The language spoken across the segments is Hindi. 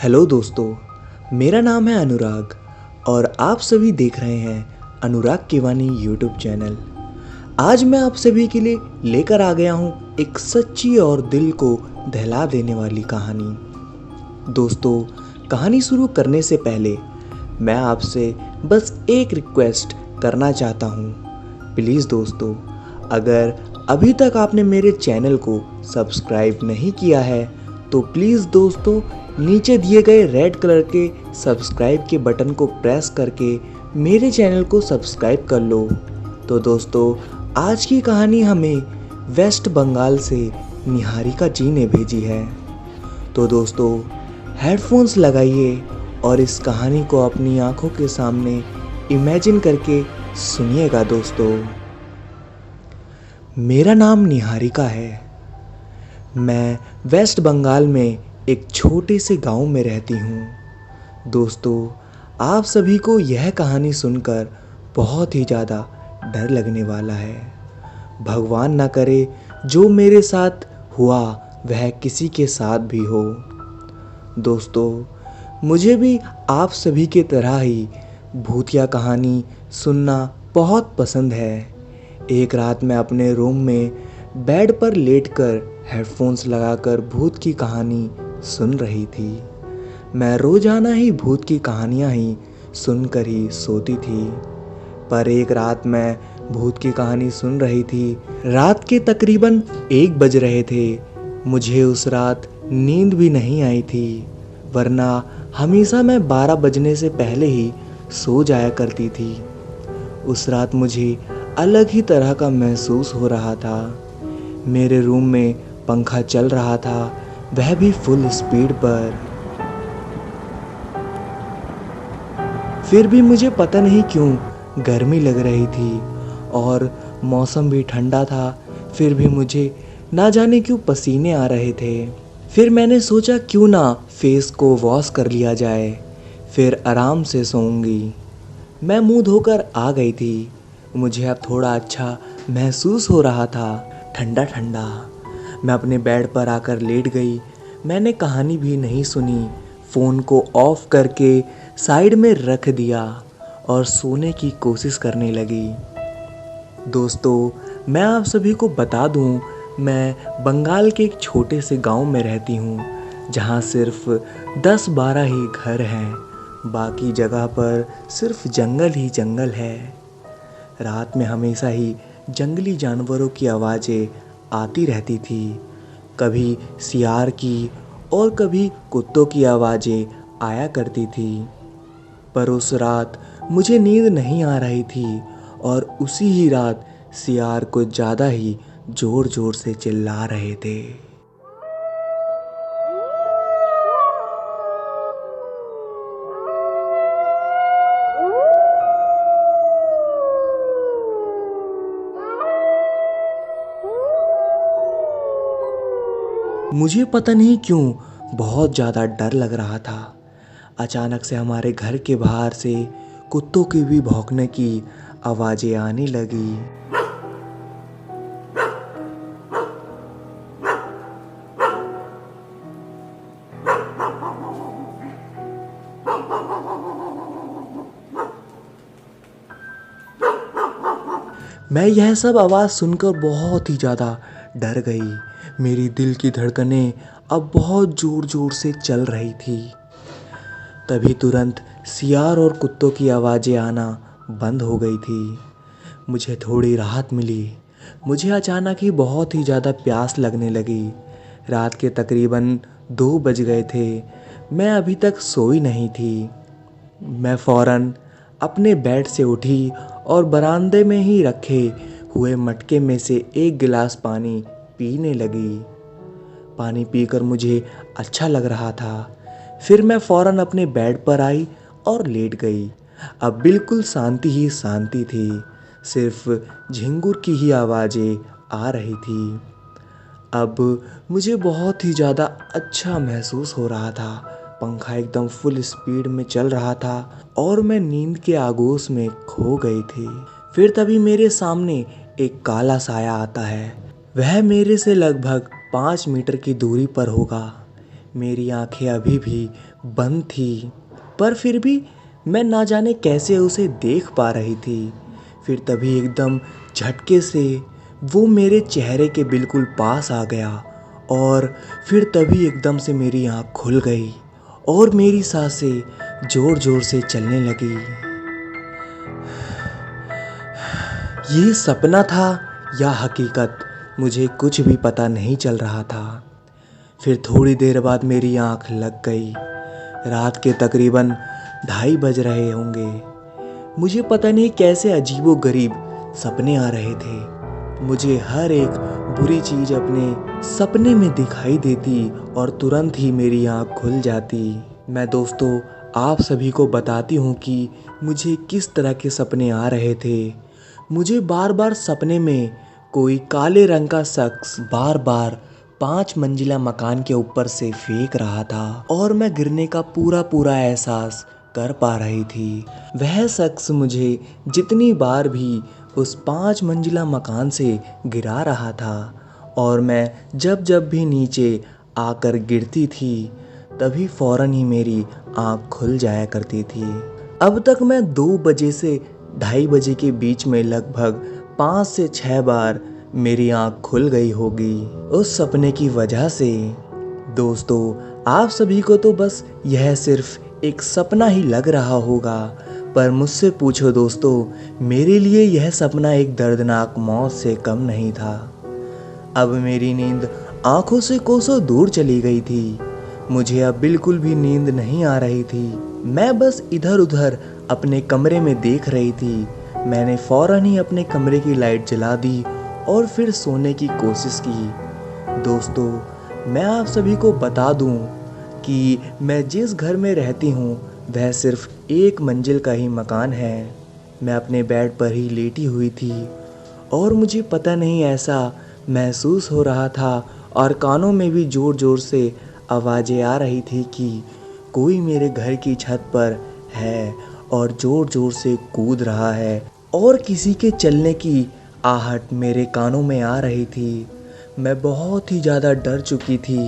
हेलो दोस्तों, मेरा नाम है अनुराग और आप सभी देख रहे हैं अनुराग केवानी यूट्यूब चैनल। आज मैं आप सभी के लिए लेकर आ गया हूँ एक सच्ची और दिल को दहला देने वाली कहानी। दोस्तों, कहानी शुरू करने से पहले मैं आपसे बस एक रिक्वेस्ट करना चाहता हूँ। प्लीज़ दोस्तों, अगर अभी तक आपने मेरे चैनल को सब्सक्राइब नहीं किया है तो प्लीज़ दोस्तों नीचे दिए गए रेड कलर के सब्सक्राइब के बटन को प्रेस करके मेरे चैनल को सब्सक्राइब कर लो। तो दोस्तों, आज की कहानी हमें वेस्ट बंगाल से निहारिका जी ने भेजी है। तो दोस्तों, हेडफोन्स लगाइए और इस कहानी को अपनी आंखों के सामने इमेजिन करके सुनिएगा दोस्तों। मेरा नाम निहारिका है। मैं वेस्ट बंगाल में एक छोटे से गांव में रहती हूँ। दोस्तों, आप सभी को यह कहानी सुनकर बहुत ही ज़्यादा डर लगने वाला है। भगवान ना करे जो मेरे साथ हुआ वह किसी के साथ भी हो। दोस्तों, मुझे भी आप सभी के तरह ही भूतिया कहानी सुनना बहुत पसंद है। एक रात मैं अपने रूम में बेड पर लेटकर हेडफोन्स लगाकर भूत की कहानी सुन रही थी। मैं रोजाना ही भूत की कहानियाँ ही सुनकर ही सोती थी, पर एक रात मैं भूत की कहानी सुन रही थी। रात के तकरीबन 1 बज रहे थे। मुझे उस रात नींद भी नहीं आई थी, वरना हमेशा मैं 12 बजने से पहले ही सो जाया करती थी। उस रात मुझे अलग ही तरह का महसूस हो रहा था। मेरे रूम में पंखा चल रहा था, वह भी फुल स्पीड पर। फिर भी मुझे पता नहीं क्यों गर्मी लग रही थी और मौसम भी ठंडा था। फिर भी मुझे ना जाने क्यों पसीने आ रहे थे। फिर मैंने सोचा क्यों ना फेस को वॉश कर लिया जाए, फिर आराम से सोऊंगी। मैं मुंह धोकर आ गई थी। मुझे अब थोड़ा अच्छा महसूस हो रहा था, ठंडा ठंडा। मैं अपने बेड पर आकर लेट गई। मैंने कहानी भी नहीं सुनी, फ़ोन को ऑफ करके साइड में रख दिया और सोने की कोशिश करने लगी। दोस्तों, मैं आप सभी को बता दूं, मैं बंगाल के एक छोटे से गांव में रहती हूं, जहां सिर्फ 10-12 ही घर हैं। बाकी जगह पर सिर्फ जंगल ही जंगल है। रात में हमेशा ही जंगली जानवरों की आवाज़ें आती रहती थी। कभी सियार की और कभी कुत्तों की आवाज़ें आया करती थी। पर उस रात मुझे नींद नहीं आ रही थी और उसी ही रात सियार कुछ ज़्यादा ही ज़ोर ज़ोर से चिल्ला रहे थे। मुझे पता नहीं क्यों बहुत ज़्यादा डर लग रहा था। अचानक से हमारे घर के बाहर से कुत्तों की भी भौंकने की आवाज़ें आने लगी। मैं यह सब आवाज़ सुनकर बहुत ही ज़्यादा डर गई। मेरी दिल की धड़कनें अब बहुत ज़ोर ज़ोर से चल रही थी। तभी तुरंत सियार और कुत्तों की आवाज़ें आना बंद हो गई थी। मुझे थोड़ी राहत मिली। मुझे अचानक ही बहुत ही ज़्यादा प्यास लगने लगी। रात के तकरीबन 2 बज गए थे। मैं अभी तक सोई नहीं थी। मैं फ़ौरन अपने बेड से उठी और बरामदे में ही रखे हुए मटके में से 1 गिलास पानी पीने लगी। पानी पीकर मुझे अच्छा लग रहा था। फिर मैं फ़ौरन अपने बेड पर आई और लेट गई। अब बिल्कुल शांति ही शांति थी, सिर्फ झिंगुर की ही आवाज़ें आ रही थी। अब मुझे बहुत ही ज़्यादा अच्छा महसूस हो रहा था। पंखा एकदम फुल स्पीड में चल रहा था और मैं नींद के आगोश में खो गई थी। फिर तभी मेरे सामने एक काला साया आता है। वह मेरे से लगभग 5 मीटर की दूरी पर होगा। मेरी आंखें अभी भी बंद थी, पर फिर भी मैं ना जाने कैसे उसे देख पा रही थी। फिर तभी एकदम झटके से वो मेरे चेहरे के बिल्कुल पास आ गया और फिर तभी एकदम से मेरी आँख खुल गई और मेरी सांसें ज़ोर ज़ोर से चलने लगी। ये सपना था या हकीकत, मुझे कुछ भी पता नहीं चल रहा था। फिर थोड़ी देर बाद मेरी आँख लग गई। रात के तकरीबन 2:30 बज रहे होंगे। मुझे पता नहीं कैसे अजीबो-गरीब सपने आ रहे थे। मुझे हर एक बुरी चीज़ अपने सपने में दिखाई देती और तुरंत ही मेरी आँख खुल जाती। मैं दोस्तों आप सभी को बताती हूँ कि मुझे किस तरह के सपने आ रहे थे। मुझे बार बार सपने में कोई काले रंग का शख्स बार बार 5 मंजिला मकान के ऊपर से फेंक रहा था और मैं गिरने का पूरा पूरा एहसास कर पा रही थी। वह शख्स मुझे जितनी बार भी उस 5 मंजिला मकान से गिरा रहा था और मैं जब जब भी नीचे आकर गिरती थी तभी फौरन ही मेरी आँख खुल जाया करती थी। अब तक मैं 2 बजे से 2:30 बजे के बीच में लगभग 5 से 6 बार मेरी आँख खुल गई होगी उस सपने की वजह से। दोस्तों आप सभी को तो बस यह सिर्फ एक सपना ही लग रहा होगा, पर मुझसे पूछो दोस्तों, मेरे लिए यह सपना एक दर्दनाक मौत से कम नहीं था। अब मेरी नींद आंखों से कोसों दूर चली गई थी। मुझे अब बिल्कुल भी नींद नहीं आ रही थी। मैं बस इधर उधर अपने कमरे में देख रही थी। मैंने फौरन ही अपने कमरे की लाइट जला दी और फिर सोने की कोशिश की। दोस्तों मैं आप सभी को बता दूं कि मैं जिस घर में रहती हूं वह सिर्फ 1 मंजिल का ही मकान है। मैं अपने बेड पर ही लेटी हुई थी और मुझे पता नहीं ऐसा महसूस हो रहा था और कानों में भी ज़ोर ज़ोर से आवाज़ें आ रही थी कि कोई मेरे घर की छत पर है और ज़ोर ज़ोर से कूद रहा है और किसी के चलने की आहट मेरे कानों में आ रही थी। मैं बहुत ही ज़्यादा डर चुकी थी।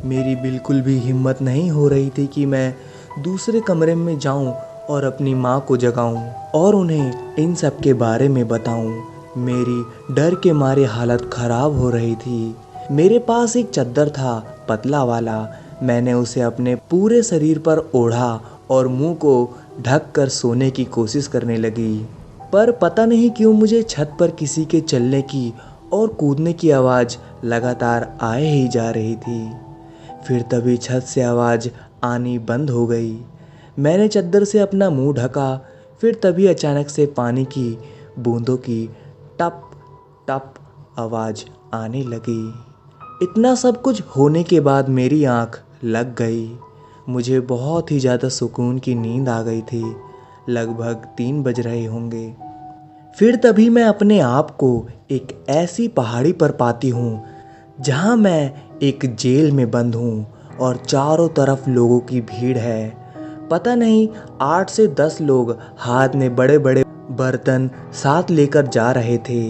मेरी बिल्कुल भी हिम्मत नहीं हो रही थी कि मैं दूसरे कमरे में जाऊं और अपनी माँ को जगाऊं और उन्हें इन सब के बारे में बताऊं। मेरी डर के मारे हालत ख़राब हो रही थी। मेरे पास एक चद्दर था पतला वाला। मैंने उसे अपने पूरे शरीर पर ओढ़ा और मुंह को ढक कर सोने की कोशिश करने लगी, पर पता नहीं क्यों मुझे छत पर किसी के चलने की और कूदने की आवाज़ लगातार आए ही जा रही थी। फिर तभी छत से आवाज़ आनी बंद हो गई। मैंने चद्दर से अपना मुंह ढका। फिर तभी अचानक से पानी की बूंदों की टप टप आवाज़ आने लगी। इतना सब कुछ होने के बाद मेरी आँख लग गई। मुझे बहुत ही ज़्यादा सुकून की नींद आ गई थी। लगभग 3 बज रहे होंगे। फिर तभी मैं अपने आप को एक ऐसी पहाड़ी पर पाती हूँ जहाँ मैं एक जेल में बंद हूँ और चारों तरफ लोगों की भीड़ है। पता नहीं 8 से 10 लोग हाथ में बड़े बड़े बर्तन साथ लेकर जा रहे थे।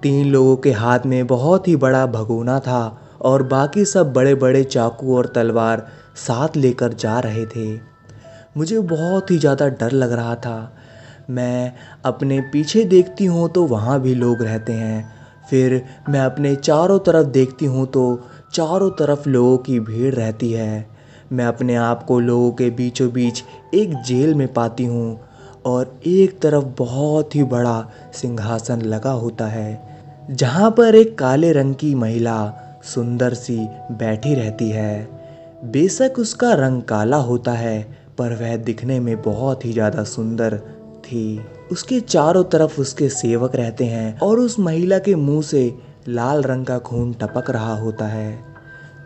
3 लोगों के हाथ में बहुत ही बड़ा भगोना था और बाकी सब बड़े बड़े चाकू और तलवार साथ लेकर जा रहे थे। मुझे बहुत ही ज़्यादा डर लग रहा था। मैं अपने पीछे देखती हूँ तो वहाँ भी लोग रहते हैं। फिर मैं अपने चारों तरफ देखती हूँ तो चारों तरफ लोगों की भीड़ रहती है। मैं अपने आप को लोगों के बीचों बीच एक जेल में पाती हूँ और एक तरफ बहुत ही बड़ा सिंहासन लगा होता है जहाँ पर एक काले रंग की महिला सुंदर सी बैठी रहती है। बेशक उसका रंग काला होता है पर वह दिखने में बहुत ही ज़्यादा सुंदर थी। उसके चारों तरफ उसके सेवक रहते हैं और उस महिला के मुंह से लाल रंग का खून टपक रहा होता है।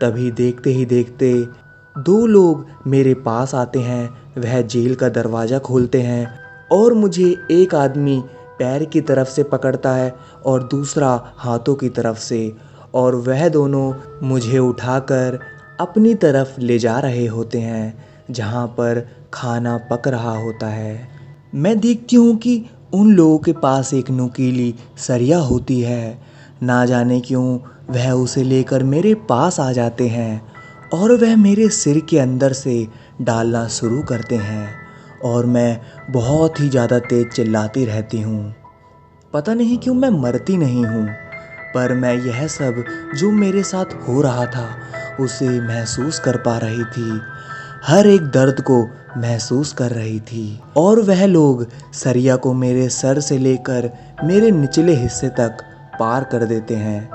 तभी देखते ही देखते 2 लोग मेरे पास आते हैं। वह जेल का दरवाज़ा खोलते हैं और मुझे एक आदमी पैर की तरफ से पकड़ता है और दूसरा हाथों की तरफ से, और वह दोनों मुझे उठाकर अपनी तरफ ले जा रहे होते हैं जहाँ पर खाना पक रहा होता है। मैं देखती हूँ कि उन लोगों के पास एक नुकीली सरिया होती है। ना जाने क्यों वह उसे लेकर मेरे पास आ जाते हैं और वह मेरे सिर के अंदर से डालना शुरू करते हैं और मैं बहुत ही ज़्यादा तेज़ चिल्लाती रहती हूँ। पता नहीं क्यों मैं मरती नहीं हूँ, पर मैं यह सब जो मेरे साथ हो रहा था उसे महसूस कर पा रही थी। हर एक दर्द को महसूस कर रही थी और वह लोग सरिया को मेरे सर से लेकर मेरे निचले हिस्से तक पार कर देते हैं।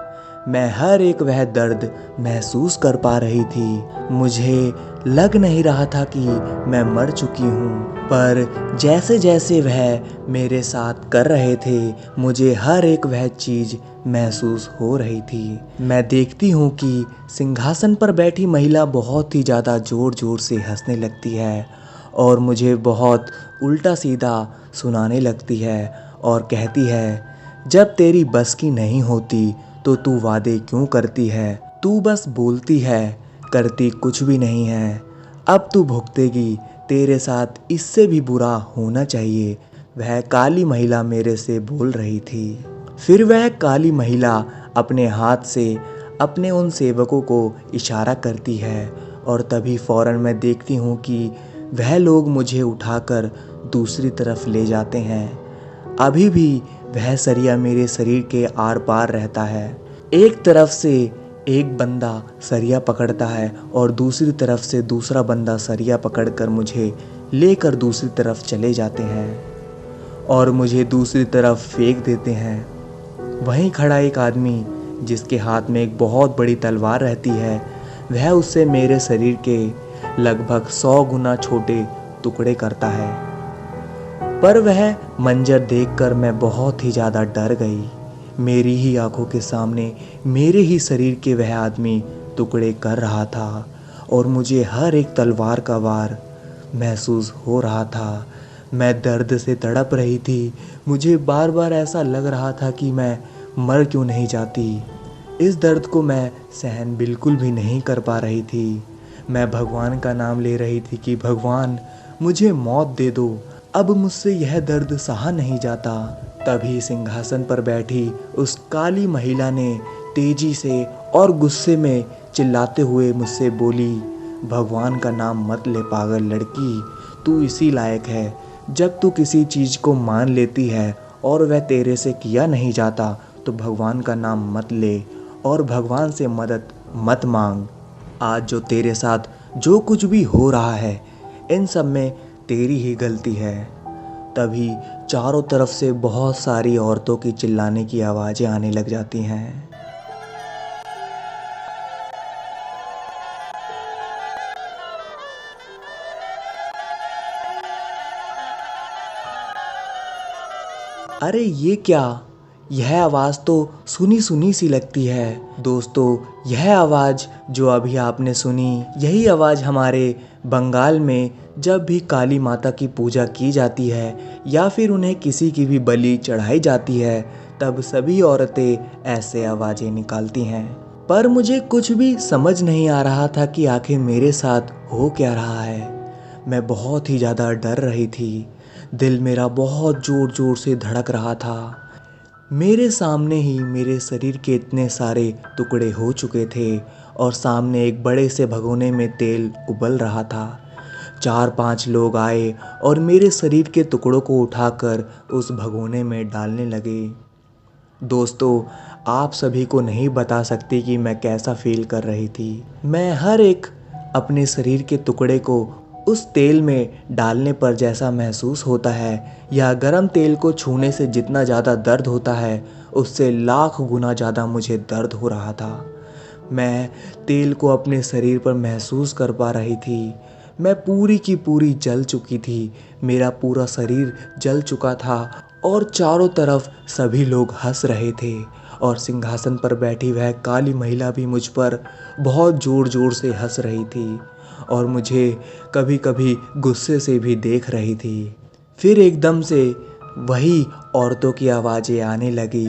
मैं हर एक वह दर्द महसूस कर पा रही थी। मुझे लग नहीं रहा था कि मैं मर चुकी हूँ, पर जैसे जैसे वह मेरे साथ कर रहे थे मुझे हर एक वह चीज़ महसूस हो रही थी। मैं देखती हूँ कि सिंहासन पर बैठी महिला बहुत ही ज़्यादा ज़ोर ज़ोर से हंसने लगती है और मुझे बहुत उल्टा सीधा सुनाने लगती है और कहती है, जब तेरी बस की नहीं होती तो तू वादे क्यों करती है? तू बस बोलती है, करती कुछ भी नहीं है। अब तू भुगतेगी, तेरे साथ इससे भी बुरा होना चाहिए। वह काली महिला मेरे से बोल रही थी। फिर वह काली महिला अपने हाथ से अपने उन सेवकों को इशारा करती है और तभी फ़ौरन मैं देखती हूँ कि वह लोग मुझे उठाकर दूसरी तरफ ले जाते हैं। अभी भी वह सरिया मेरे शरीर के आर पार रहता है। एक तरफ से एक बंदा सरिया पकड़ता है और दूसरी तरफ से दूसरा बंदा सरिया पकड़कर मुझे लेकर दूसरी तरफ चले जाते हैं और मुझे दूसरी तरफ फेंक देते हैं। वहीं खड़ा एक आदमी जिसके हाथ में एक बहुत बड़ी तलवार रहती है, वह उससे मेरे शरीर के लगभग 100 गुना छोटे टुकड़े करता है। पर वह मंजर देखकर मैं बहुत ही ज़्यादा डर गई। मेरी ही आंखों के सामने मेरे ही शरीर के वह आदमी टुकड़े कर रहा था और मुझे हर एक तलवार का वार महसूस हो रहा था। मैं दर्द से तड़प रही थी। मुझे बार बार ऐसा लग रहा था कि मैं मर क्यों नहीं जाती। इस दर्द को मैं सहन बिल्कुल भी नहीं कर पा रही थी। मैं भगवान का नाम ले रही थी कि भगवान मुझे मौत दे दो, अब मुझसे यह दर्द सहा नहीं जाता। तभी सिंहासन पर बैठी उस काली महिला ने तेजी से और गुस्से में चिल्लाते हुए मुझसे बोली, भगवान का नाम मत ले पागल लड़की, तू इसी लायक है। जब तू किसी चीज़ को मान लेती है और वह तेरे से किया नहीं जाता तो भगवान का नाम मत ले और भगवान से मदद मत मांग। आज जो तेरे साथ जो कुछ भी हो रहा है इन सब में तेरी ही गलती है। तभी चारों तरफ से बहुत सारी औरतों की चिल्लाने की आवाज़ें आने लग जाती हैं। अरे ये क्या, यह आवाज़ तो सुनी सुनी सी लगती है। दोस्तों, यह आवाज़ जो अभी आपने सुनी, यही आवाज़ हमारे बंगाल में जब भी काली माता की पूजा की जाती है या फिर उन्हें किसी की भी बलि चढ़ाई जाती है, तब सभी औरतें ऐसे आवाज़ें निकालती हैं। पर मुझे कुछ भी समझ नहीं आ रहा था कि आखिर मेरे साथ हो क्या रहा है। मैं बहुत ही ज़्यादा डर रही थी। दिल मेरा बहुत ज़ोर ज़ोर से धड़क रहा था। मेरे सामने ही मेरे शरीर के इतने सारे टुकड़े हो चुके थे और सामने एक बड़े से भगोने में तेल उबल रहा था। 4-5 लोग आए और मेरे शरीर के टुकड़ों को उठाकर उस भगोने में डालने लगे। दोस्तों, आप सभी को नहीं बता सकती कि मैं कैसा फील कर रही थी। मैं हर एक अपने शरीर के टुकड़े को उस तेल में डालने पर जैसा महसूस होता है या गरम तेल को छूने से जितना ज़्यादा दर्द होता है उससे लाख गुना ज़्यादा मुझे दर्द हो रहा था। मैं तेल को अपने शरीर पर महसूस कर पा रही थी। मैं पूरी की पूरी जल चुकी थी। मेरा पूरा शरीर जल चुका था और चारों तरफ सभी लोग हंस रहे थे और सिंहासन पर बैठी वह काली महिला भी मुझ पर बहुत ज़ोर ज़ोर से हंस रही थी और मुझे कभी कभी गुस्से से भी देख रही थी। फिर एकदम से वही औरतों की आवाज़ें आने लगी।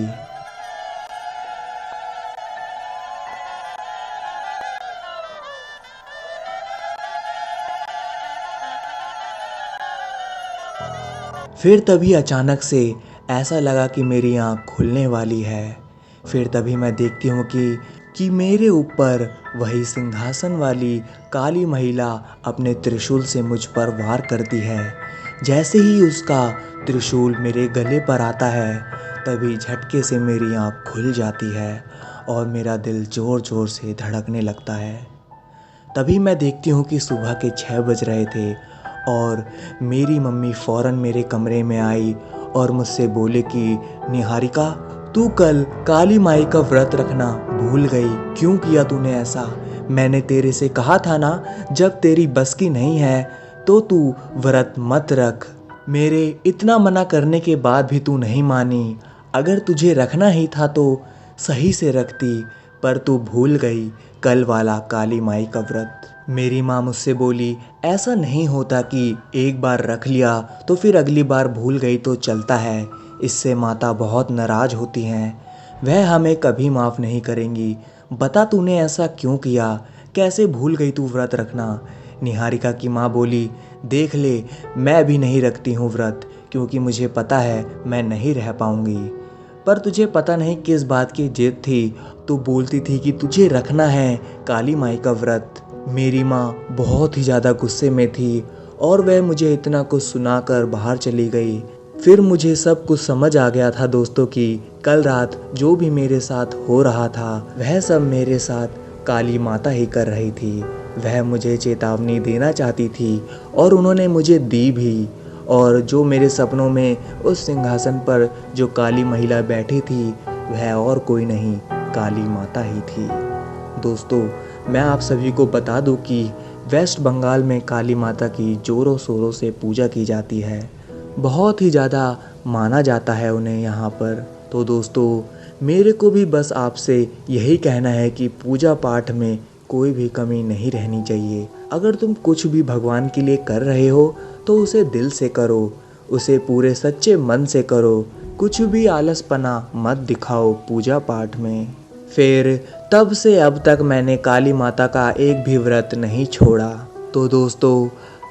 फिर तभी अचानक से ऐसा लगा कि मेरी आँख खुलने वाली है। फिर तभी मैं देखती हूँ कि कि मेरे ऊपर वही सिंहासन वाली काली महिला अपने त्रिशूल से मुझ पर वार करती है। जैसे ही उसका त्रिशूल मेरे गले पर आता है, तभी झटके से मेरी आँख खुल जाती है और मेरा दिल ज़ोर ज़ोर से धड़कने लगता है। तभी मैं देखती हूँ कि सुबह के 6 बज रहे थे और मेरी मम्मी फ़ौरन मेरे कमरे में आई और मुझसे बोले कि निहारिका, तू कल काली माई का व्रत रखना भूल गई, क्यों किया तूने ऐसा? मैंने तेरे से कहा था ना, जब तेरी बस की नहीं है तो तू व्रत मत रख। मेरे इतना मना करने के बाद भी तू नहीं मानी। अगर तुझे रखना ही था तो सही से रखती, पर तू भूल गई कल वाला काली माई का व्रत। मेरी माँ मुझसे बोली, ऐसा नहीं होता कि एक बार रख लिया तो फिर अगली बार भूल गई तो चलता है। इससे माता बहुत नाराज़ होती हैं, वह हमें कभी माफ़ नहीं करेंगी। बता तूने ऐसा क्यों किया? कैसे भूल गई तू व्रत रखना? निहारिका की माँ बोली, देख ले, मैं भी नहीं रखती हूँ व्रत, क्योंकि मुझे पता है मैं नहीं रह पाऊँगी। पर तुझे पता नहीं किस बात की जिद थी, तू बोलती थी कि तुझे रखना है काली माई का व्रत। मेरी माँ बहुत ही ज़्यादा गुस्से में थी और वह मुझे इतना कुछ सुनाकर बाहर चली गई। फिर मुझे सब कुछ समझ आ गया था दोस्तों कि कल रात जो भी मेरे साथ हो रहा था वह सब मेरे साथ काली माता ही कर रही थी। वह मुझे चेतावनी देना चाहती थी और उन्होंने मुझे दी भी। और जो मेरे सपनों में उस सिंहासन पर जो काली महिला बैठी थी वह और कोई नहीं, काली माता ही थी। दोस्तों, मैं आप सभी को बता दूं कि वेस्ट बंगाल में काली माता की ज़ोरों शोरों से पूजा की जाती है। बहुत ही ज़्यादा माना जाता है उन्हें यहाँ पर। तो दोस्तों, मेरे को भी बस आपसे यही कहना है कि पूजा पाठ में कोई भी कमी नहीं रहनी चाहिए। अगर तुम कुछ भी भगवान के लिए कर रहे हो तो उसे दिल से करो, उसे पूरे सच्चे मन से करो। कुछ भी आलसपना मत दिखाओ पूजा पाठ में। फिर तब से अब तक मैंने काली माता का एक भी व्रत नहीं छोड़ा। तो दोस्तों,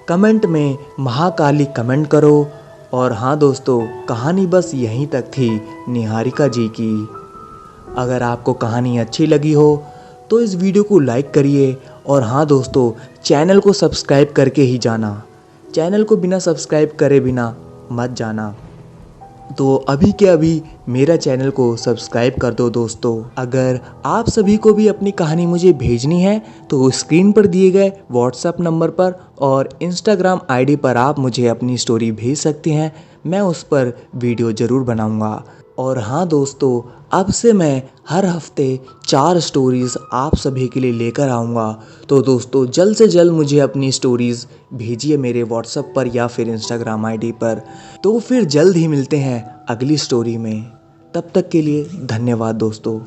कमेंट में महाकाली कमेंट करो। और हाँ दोस्तों, कहानी बस यहीं तक थी निहारिका जी की। अगर आपको कहानी अच्छी लगी हो तो इस वीडियो को लाइक करिए। और हाँ दोस्तों, चैनल को सब्सक्राइब करके ही जाना। चैनल को बिना सब्सक्राइब करे बिना मत जाना। तो अभी के अभी मेरा चैनल को सब्सक्राइब कर दो दोस्तों। अगर आप सभी को भी अपनी कहानी मुझे भेजनी है तो स्क्रीन पर दिए गए व्हाट्सएप नंबर पर और इंस्टाग्राम आईडी पर आप मुझे अपनी स्टोरी भेज सकते हैं। मैं उस पर वीडियो ज़रूर बनाऊंगा। और हाँ दोस्तों, अब से मैं हर हफ्ते 4 स्टोरीज़ आप सभी के लिए लेकर आऊँगा। तो दोस्तों, जल्द से जल्द मुझे अपनी स्टोरीज़ भेजिए मेरे व्हाट्सएप पर या फिर इंस्टाग्राम आईडी पर। तो फिर जल्द ही मिलते हैं अगली स्टोरी में। तब तक के लिए धन्यवाद दोस्तों।